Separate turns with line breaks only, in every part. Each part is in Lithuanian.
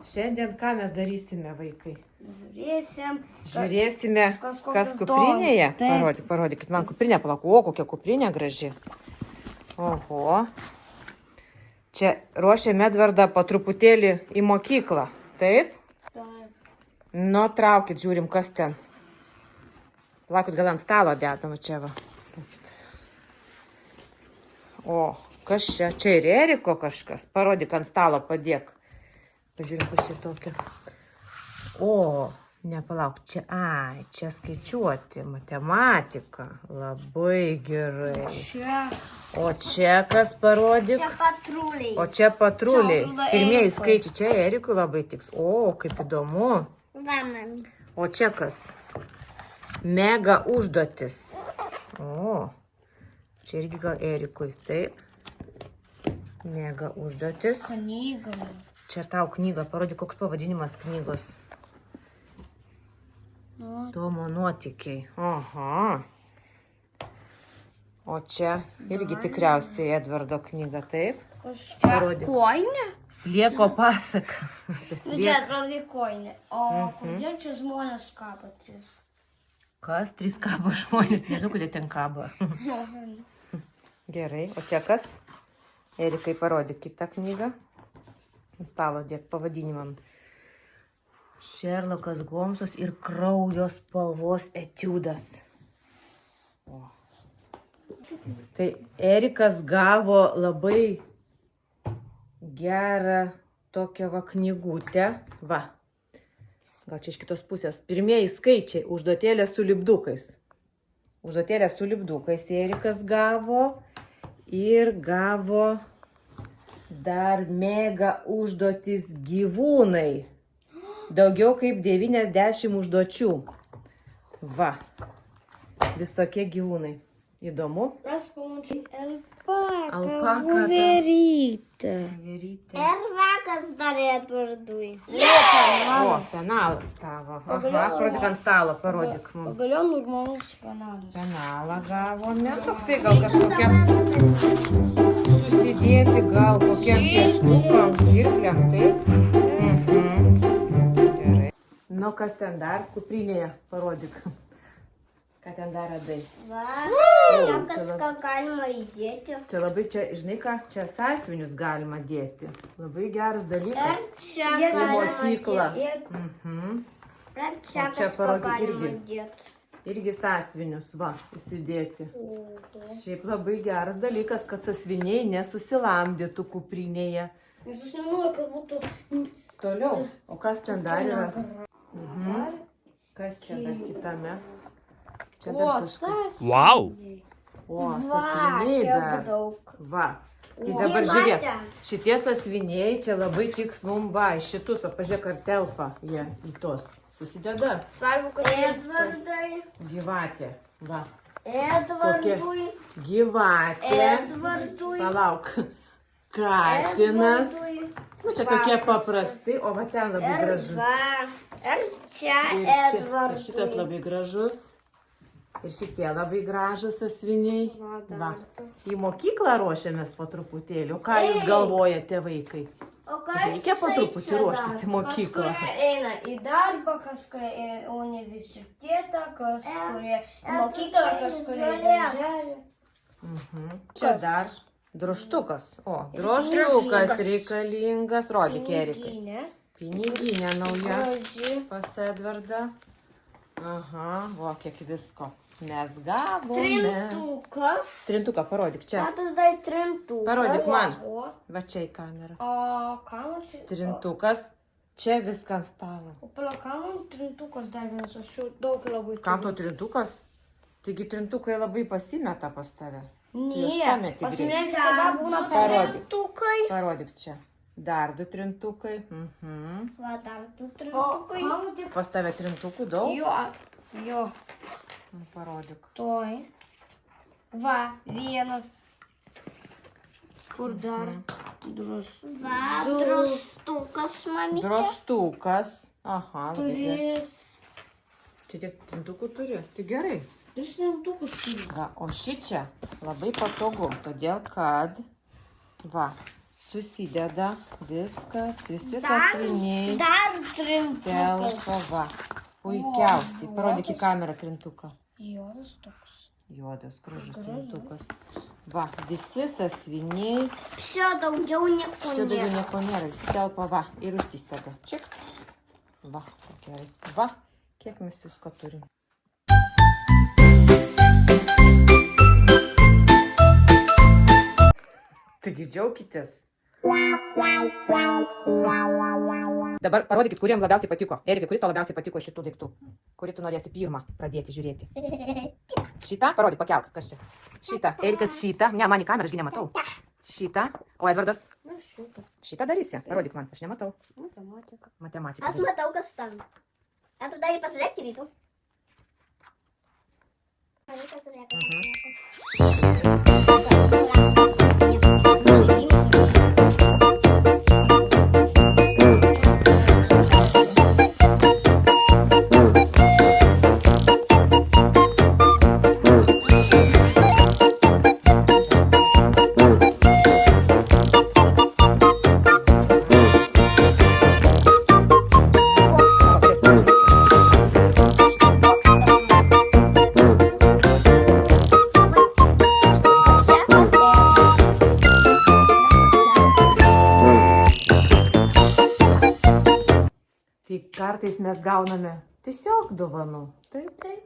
Šiandien ką mes darysime, vaikai?
Žiūrėsime,
kas kuprinėje. Parodykit man kuprinę, palauk. O, kokia kuprinė graži. Oho. Čia ruošiame Edvardą po truputėlį į mokyklą. Taip?
Taip.
Nu, traukit, žiūrim, kas ten. Palaukit, gal ant stalo dedama čia va. O, kas čia? Čia ir Eriko kažkas. Parodyk ant stalo, padėk. Pažiūrim, kas čia tokia. O, nepalauk, čia, čia skaičiuoti, matematika. Labai gerai.
Čia.
O čia kas parodyk?
Čia patruliai.
O čia patruliai.
Čia
Pirmieji
Erikui.
skaičiai, čia Erikui labai tiks. O, kaip įdomu.
Va, man.
O čia kas? Mega užduotis. O, čia irgi gal Erikui, taip. Mega užduotis.
Knyga.
Čia tau knyga, parodyk, koks pavadinimas knygos. Tomo nuotykiai. Aha. O čia irgi tikriausiai Edvardo knyga, taip? Parodyk.
Koinė?
Slieko pasaka. Apie
Nu, čia
slieką.
atrodo koinė. O kodėl čia žmonės kabo tris?
Kas? 3 kabo žmonės, nežinau, kodėl ten kabo. Gerai, o čia kas? Erikai, parodyk kitą knygą. Ant stalo dėk pavadinimam. Šerlokas Holmsas ir kraujo spalvos etiudas. O. Tai Erikas gavo labai gerą tokią va knygutę. Va. Gal čia iš kitos pusės. Pirmieji skaičiai. Užduotėlė su lipdukais. Užduotėlė su lipdukais Erikas gavo. Ir gavo dar mega užduotis gyvūnai. Daugiau kaip 90 užduočių. Va. Visokie gyvūnai. Įdomu?
Aš pamačiau alpaką.
Alpaka.
Voverytę.
Verytė.
Ir vakas dar Edvardui.
O, penalas tavo. Aha, parodyk ant stalo, parodyk mums.
Pagaliau normalus penalas.
Penalą gavome. Toksai gal kažkokiam susidėti, gal kokiam pieštukam, žirkliam, taip? Gerai. Nu, kas ten dar? Kuprinėje parodyk. Ką ten dar radai?
Va,
čia
čia kažką galima įdėti.
Čia labai, žinai ką, čia sąsiuvinius galima dėti. Labai geras dalykas.
Ir čia
Į
galima
mokyklą.
dėti. Ir čia
O čia
kažką
parodyk
galima
irgi.
dėti.
Irgi sąsiuvinius, va, įsidėti. Šiaip labai geras dalykas, kad sąsiuviniai nesusilamdytų kuprinėje.
Nes aš nenoriu, kad būtų...
Toliau, o kas ten dar yra? Kas čia dar kitame? Čia
O,
dar kažkas.
sąsiuviniai.
Wow!
O, sąsiuviniai
tiek
dar.
daug.
Va. Tai
O.
dabar
Gyvatė.
žiūrėk, šitie sąsiuviniai čia labai tiks mum, va, į šitus, o pažiūrėk, ar telpa jie į tos. Susideda.
Svarbu, kad Edvardai.
Gyvatė. Va.
Edvardui.
Gyvatė.
Edvardui.
Palauk. Katinas.
Edvardui.
Nu, čia tokie paprasti, o va ten labai gražus.
Ir čia
Ir šitas
Edvardui.
labai gražus. Ir šitie labai gražus sąsiuviniai. Va. Į mokyklą ruošiamės po truputėlį. O ką jūs galvojate, vaikai?
O ką
Reikia po truputį ruoštis į mokyklą.
Kažkurie eina į darbą, kažkurie į universitetą, kažkurie į mokyklą, kažkurie į darželį.
Čia dar drožtukas. O, drožtukas reikalingas. Rodyk, Erikai.
Piniginė.
Piniginė nauja
Graži.
pas Edvardą. Aha, o kiek visko. Mes gavome.
Trintukas.
Trintuką parodyk čia.
Matas dar trintukas.
Parodyk man.
O,
Va čia į kamerą.
ką man čia?
Trintukas. Čia viską ant stalo.
O pala, ką man trintukas dar vienas? Aš jau daug labai
Kam to trintukas? Taigi trintukai labai pasimeta pas tave. Juos
Ne,
pameti
pas
greit.
mane visada būna
Parodyk.
trintukai.
Parodyk čia. Dar 2 trintukai.
Va, dar du trintukai.
Pas tave trintukų daug?
Jo,
Nu, parodyk.
toj. Va, vienas. Kur dar? Va, drožtukas, mamytė.
Drožtukas. Aha, labai gerai.
3.
Čia tiek trintukų turi. Tai gerai.
Tris trintukus turiu.
Va, o ši čia labai patogu, todėl kad, va, susideda viskas, visi sąsiuviniai
Dar trintukas.
telpa, va. Puikiausiai. Parodyk į kamerą trintuką.
Juodas toks.
Juodas, gražus trintukas. Va, visi sąsiuviniai.
Все, daugiau nieko
Čia daugiau
nėra.
nieko nėra, visi telpa, va, ir užsisega. Čik. Va, gerai. Va, kiek mes visko turim. Taigi džiaukitės. Dabar parodykit, kuriem labiausiai patiko. Erikai, kuris tau labiausiai patiko šitų daiktų? Kurį tu norėsi pirmą pradėti žiūrėti? Šitą? Parodyk, pakelk, kas čia. Šitą. Erikas šitą. Ne, man į kamerą, aš gi nematau. Šitą. O Edvardas?
Nu, šitą.
Šitą darysi. Parodyk man, aš nematau.
Matematika.
Matematika.
Aš matau, kas ten. A tu dar pasižiūrėk į rytų.
Tai kartais mes gauname tiesiog dovanų. Taip, taip.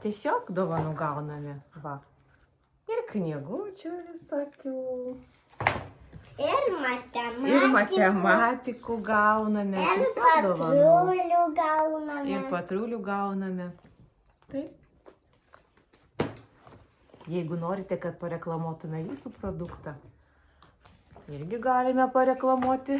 Tiesiog dovanų gauname. Va. Ir knygučių visokių. Ir matematikų gauname.
Ir
Tiesiog dovanų.
patrulių gauname.
Ir patrulių gauname. Taip. Jeigu norite, kad pareklamuotume jūsų produktą, irgi galime pareklamuoti.